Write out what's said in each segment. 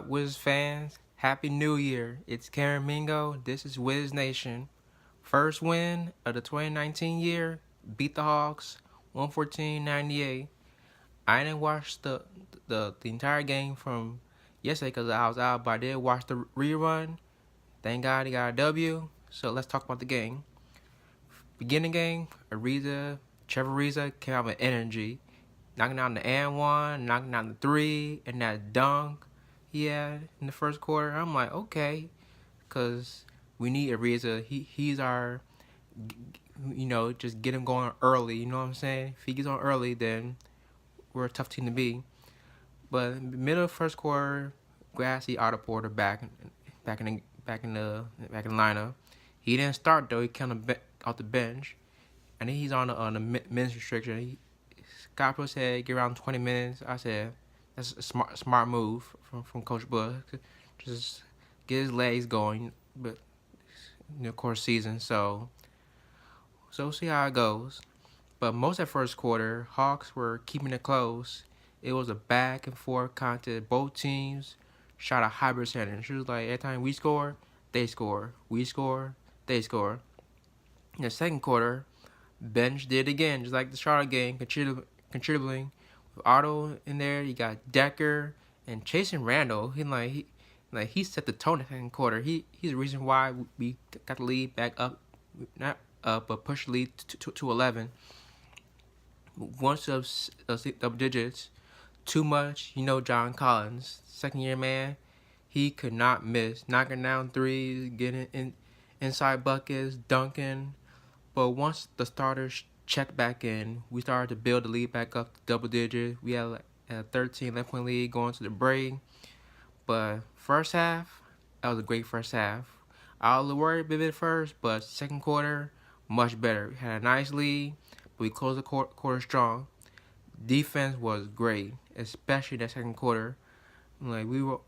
up, Wiz fans? Happy New Year. It's Karen Mingo. This is Wiz Nation. First win of the 2019 year. Beat the Hawks 114-98. I didn't watch the entire game from yesterday because I was out, but I did watch the rerun. Thank God he got a W. So let's talk about the game. Beginning game, Trevor Ariza came out with energy. Knocking down the and one, knocking down the three, and that dunk he had in the first quarter. I'm like, okay, because we need Ariza. He's our, just get him going early. You know what I'm saying? If he gets on early, then we're a tough team to beat. But in the middle of the first quarter, Grassy Otto Porter back in the lineup. He didn't start though. He kind of off the bench, and then he's on a minutes restriction. Scott Brooks said get around 20 minutes. I said that's a smart move from Coach Bush. Just get his legs going, but of course season. So we'll see how it goes. But most of the first quarter, Hawks were keeping it close. It was a back and forth contest. Both teams shot a high percentage. It was like every time we score, they score. We score, they score. In the second quarter, bench did again, just like the Charlotte game, contributing. With Otto in there, you got Decker and Chasing Randall. He set the tone in the second quarter. He's the reason why we got the lead back up, not up, but pushed the lead to 11. Once of double digits, too much. John Collins, second year man, he could not miss, knocking down threes, getting inside buckets, dunking. But once the starters checked back in, we started to build the lead back up to double digits. We had a 13-11-point lead going to the break. But first half, that was a great first half. I was worried a bit first, but second quarter, much better. We had a nice lead, but we closed the quarter strong. Defense was great, especially that second quarter. Like we were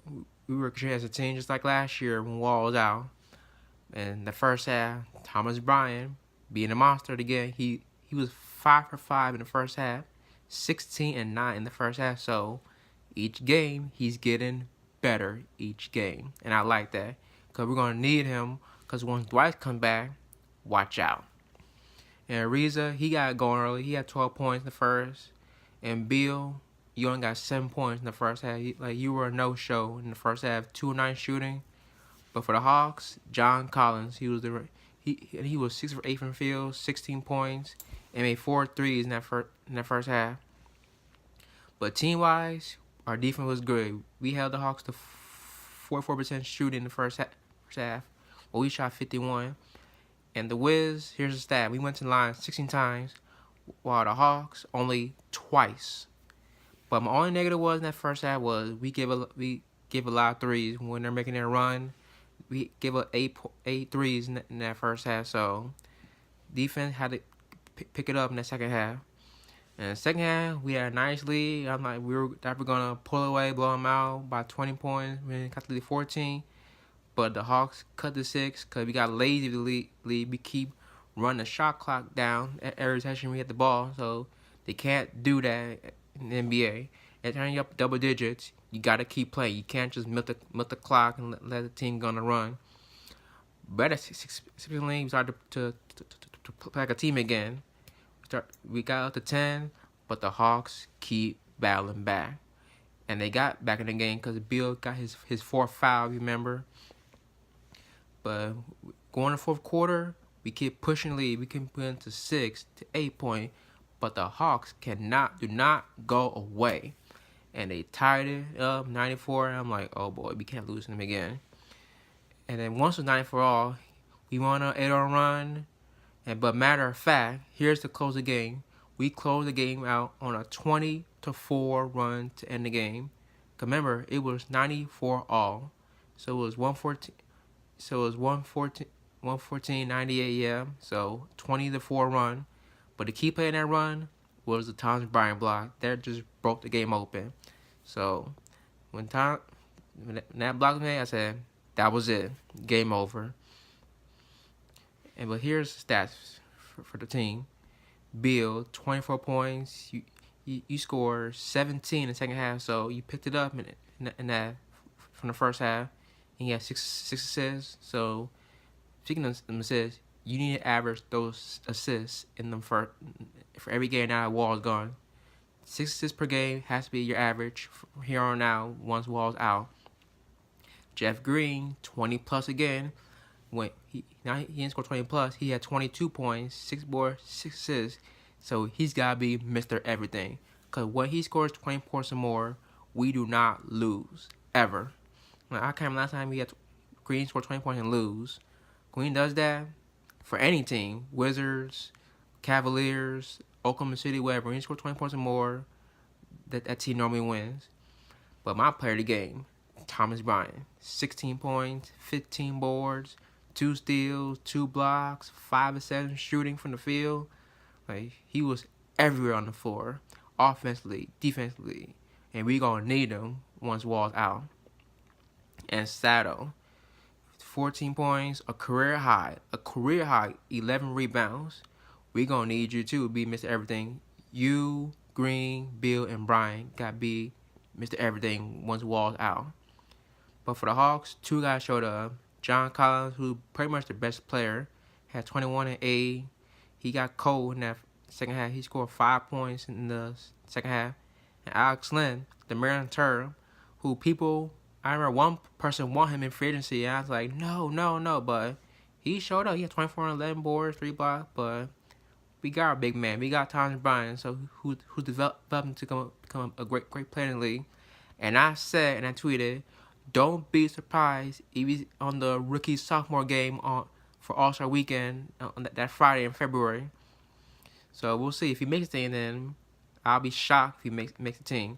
contributing as a team just like last year when Wall was out. And the first half, Thomas Bryant being a monster again. He was 5 for 5 in the first half, 16 and 9 in the first half. So each game he's getting better each game, and I like that because we're gonna need him. Because once Dwight comes back, watch out. And Ariza, he got going early. He had 12 points in the first. And Beal, you only got 7 points in the first half. You were a no-show in the first half. 2-9 shooting. But for the Hawks, John Collins, he was 6 for 8 from the field, 16 points, and made 4 threes in that first half. But team-wise, our defense was good. We held the Hawks to 44% shooting in the first half. Well, we shot 51. And the Wiz, here's the stat. We went to the line 16 times, while the Hawks only twice. But my only negative was in that first half was we gave a lot of threes when they're making their run. We gave up 8 threes in that first half, so defense had to pick it up in the second half. And the second half, we had a nice lead. I'm like, we were gonna pull away, blow them out by 20 points. We got to lead 14, but the Hawks cut to 6 because we got lazy to lead. We keep running the shot clock down at every session we hit the ball, so they can't do that in the NBA. And turning up double digits, you gotta keep playing. You can't just milk the clock and let the team go on a run. But we started to play like a team again. We got up to 10, but the Hawks keep battling back, and they got back in the game because Bill got his fourth foul. Remember, but going to the fourth quarter, we keep pushing the lead. We can put into 6 to 8 points, but the Hawks do not go away. And they tied it up 94. And I'm like, oh boy, we can't lose them again. And then once it was 94 all, we went on an 8-0 run. But matter of fact, here's to close the game. We closed the game out on a 20-4 run to end the game. Cause remember, it was 94 all. So it was 114. So it was 114, 98, yeah. So 20-4 run. But to keep playing that run was the Thomas Bryant block. That just broke the game open. So when that block was made, I said, that was it. Game over. But here's the stats for the team. Bill, 24 points. You scored 17 in the second half, so you picked it up in that from the first half, and he had six assists. So, speaking of assists, you need to average those assists in them for every game now that Wall's gone. 6 assists per game has to be your average from here on out once Wall's out. Jeff Green, 20 plus again. He didn't score 20 plus. He had 22 points, 6 boards, 6 assists. So he's gotta be Mr. Everything. Cause when he scores 20 points or more, we do not lose ever. I can't remember last time we had Green score 20 points and lose. Green does that for any team, Wizards, Cavaliers, Oklahoma City, whatever. When he scores 20 points or more, that team normally wins. But my player of the game, Thomas Bryant, 16 points, 15 boards, 2 steals, 2 blocks, 5 of 7 shooting from the field. Like, he was everywhere on the floor, offensively, defensively, and we gonna need him once Wall's out. And Sato, 14 points, a career high, 11 rebounds. We gonna need you to be Mr. Everything. You, Green, Bill, and Bryant gotta be Mr. Everything once Wall's out. But for the Hawks, 2 guys showed up. John Collins, who pretty much the best player, had 21 and 8. He got cold in that second half. He scored 5 points in the second half. And Alex Len, the Maryland Terror, who I remember one person want him in free agency, and I was like, no. But he showed up. He had 24 and 11 boards, 3 blocks. But we got our big man. We got Thomas Bryant, so who's developing to become a great player in the league. And I said, and I tweeted, don't be surprised if he's on the rookie sophomore game for All-Star Weekend on that Friday in February. So we'll see. If he makes the team, then I'll be shocked if he makes the team.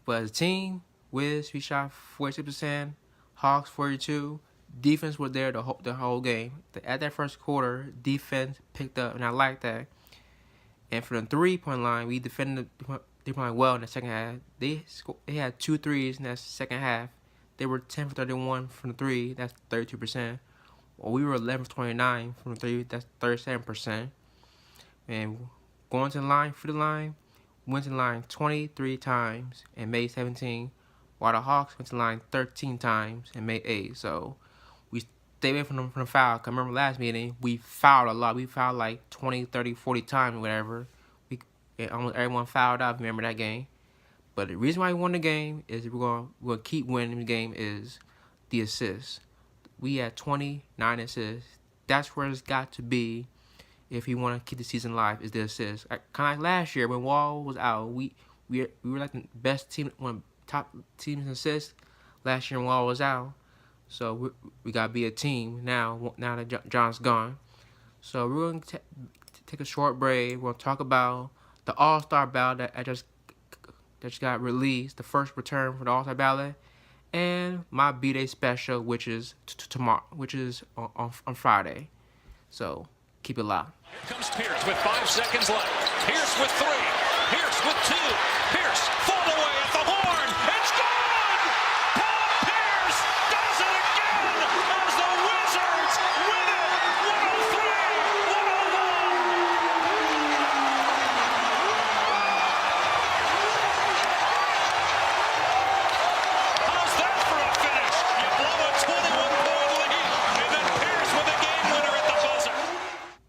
But as a team, Wiz, we shot 46%, Hawks 42%. Defense was there the whole game. At that first quarter, defense picked up, and I like that. And for the 3-point line, we defended they played well in the second half. They had 2 threes in that second half. They were 10 for 31 from the 3. That's 32%. Well, we were 11 for 29 from the 3. That's 37%. And going to the line, free the line, went to the line 23 times and made 17. While the Hawks went to the line 13 times and made 8. So we stayed away from the foul. Cause I remember last meeting, we fouled a lot. We fouled like 20, 30, 40 times or whatever. Almost everyone fouled out. Remember that game. But the reason why we won the game is we're gonna keep winning the game is the assists. We had 29 assists. That's where it's got to be if we want to keep the season alive. Is the assists. Kind of like last year when Wall was out, we were like the best team, one of the top teams in assists last year when Wall was out. So we gotta be a team now that John's gone. So we're gonna take a short break. We're gonna talk about the All-Star ballot that just got released, the first return for the All-Star ballot, and my B-Day special, which is tomorrow, which is on Friday. So keep it locked. Here comes Pierce with 5 seconds left. Pierce with 3. Pierce with 2. Pierce fall away at the horn. It's gone! Paul Pierce does it again as the Wizards win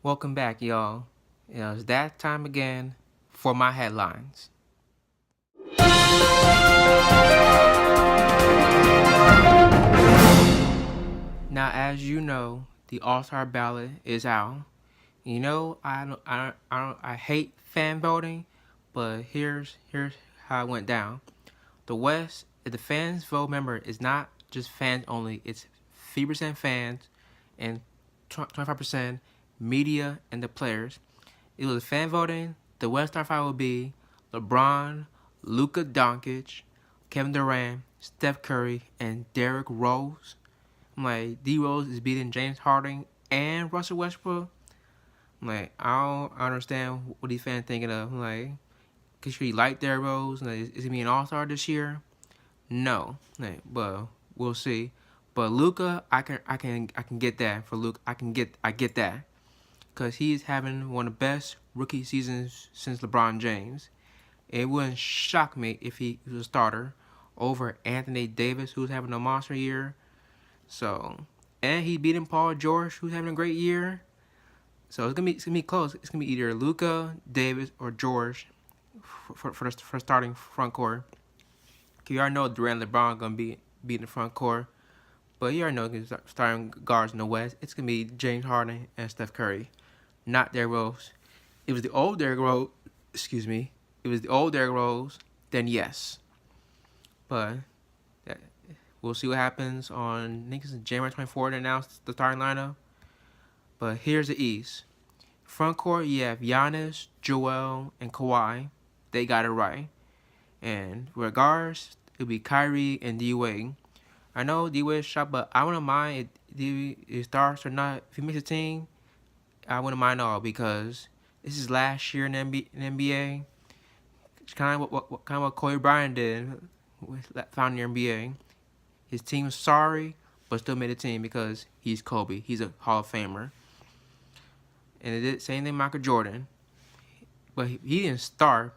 Welcome back, y'all. It's that time again for my headlines. Now, as you know, the All-Star ballot is out. You know, I hate fan voting, but here's how it went down. The West, if the fans vote, remember, it's not just fans only. It's 50% fans and 25% media and the players. It was fan voting. The West Star 5 would be LeBron, Luka Doncic, Kevin Durant, Steph Curry, and Derrick Rose. I'm like, D Rose is beating James Harden and Russell Westbrook. I'm like, I don't understand what these fans thinking of. I'm like, cause you like Derrick Rose? Like, is he being an All-Star this year? No, like, but we'll see. But Luka, I can get that for Luka. I get that. Because he's having one of the best rookie seasons since LeBron James. It wouldn't shock me if he was a starter over Anthony Davis, who's having a monster year. So, and he beating Paul George, who's having a great year. So it's gonna be close. It's gonna be either Luka, Davis, or George for starting front court. You already know Durant and LeBron gonna be in the front court, but you already know starting guards in the West. It's gonna be James Harden and Steph Curry, not Derrick Rose. If it was the old Derrick Rose, excuse me, if it was the old Derrick Rose, then yes. But we'll see what happens on, I think it's January 24th to announce the starting lineup. But here's the East. Front court, you have Giannis, Joel, and Kawhi. They got it right. And for guards, it'll be Kyrie and D-Wade. I know D-Wade shot, but I wouldn't mind if D starts or not. If he makes a team, I wouldn't mind at all, because this is last year in the NBA. It's kind of what Kobe Bryant did with founding the NBA. His team was sorry, but still made a team because he's Kobe. He's a Hall of Famer. And it did same thing Michael Jordan. But he didn't start.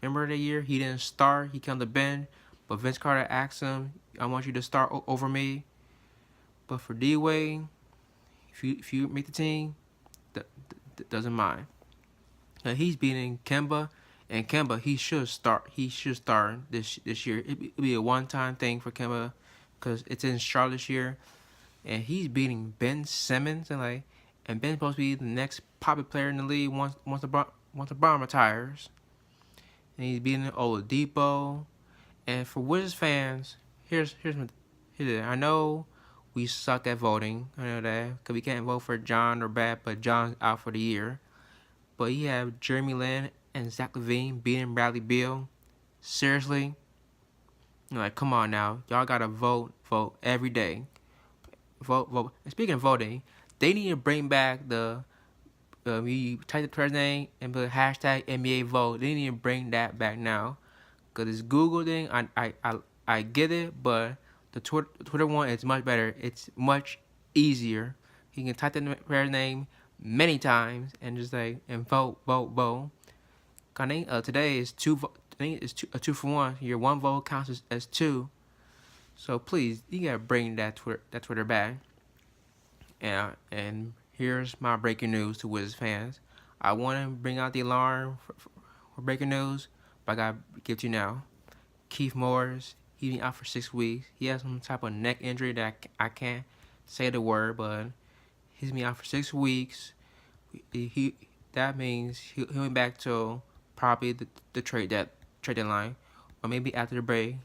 Remember that year? He didn't start. He came to the bench. But Vince Carter asked him, I want you to start over me. But for D-Wade, if you make the team, that doesn't mind. Now he's beating Kemba. And Kemba, he should start. He should start this year. It'll be a one-time thing for Kemba, because it's in Charlotte this year. And he's beating Ben Simmons. And Ben's supposed to be the next popular player in the league once LeBron retires. And he's beating Oladipo. And for Wizards fans, here's I know we suck at voting. I know that, because we can't vote for John or Bat, but John's out for the year. But you have Jeremy Lin and Zach LaVine beating Bradley Beal. Seriously? Come on now. Y'all gotta vote every day. Vote. And speaking of voting, they need to bring back you type the player's name and put hashtag NBA vote. They need to bring that back now. Because this Google thing, I get it, but the Twitter one is much better. It's much easier. You can type the player's name many times and just and vote. I think today is a 2 for 1. Your one vote counts as 2. So please, you gotta bring that Twitter back. And here's my breaking news to Wizards fans. I want to bring out the alarm for breaking news, but I gotta give it to you now. Keith Morris, he's been out for 6 weeks. He has some type of neck injury that I can't say the word, but he's been out for 6 weeks. That means he'll be back till probably the trade deadline, or maybe after the break,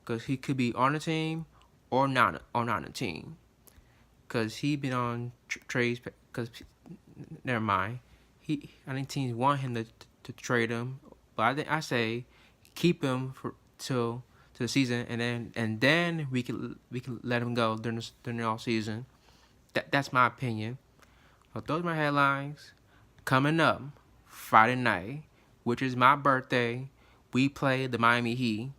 because he could be on the team or not on the team. Because he been on trades. Because never mind, I think teams want him to trade him, but I say keep him till the season, and then we can let him go during the off season. That's my opinion. So those are my headlines. Coming up Friday night, which is my birthday, we play the Miami Heat.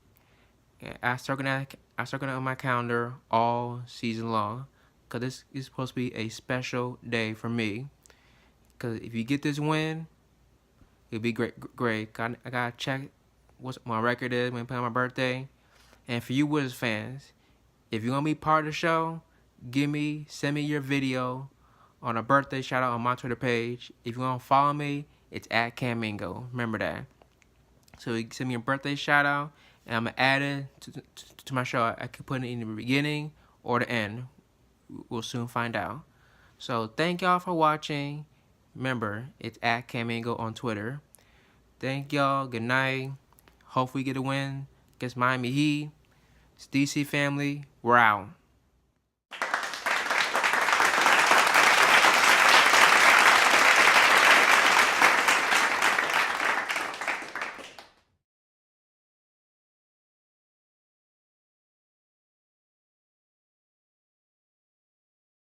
I circle that on my calendar all season long, because this is supposed to be a special day for me. Because if you get this win, it'll be great. I gotta check what my record is when playing my birthday. And for you Wizards fans, if you're gonna be part of the show, send me your video on a birthday shout out on my Twitter page. If you want to follow me, it's at Camingo. Remember that. So you can send me a birthday shout out, and I'm gonna add it to my show. I can put it in the beginning or the end. We'll soon find out. So thank y'all for watching. Remember, it's at Camingo on Twitter. Thank y'all. Good night. Hopefully we get a win against Miami Heat. It's DC family. We're out.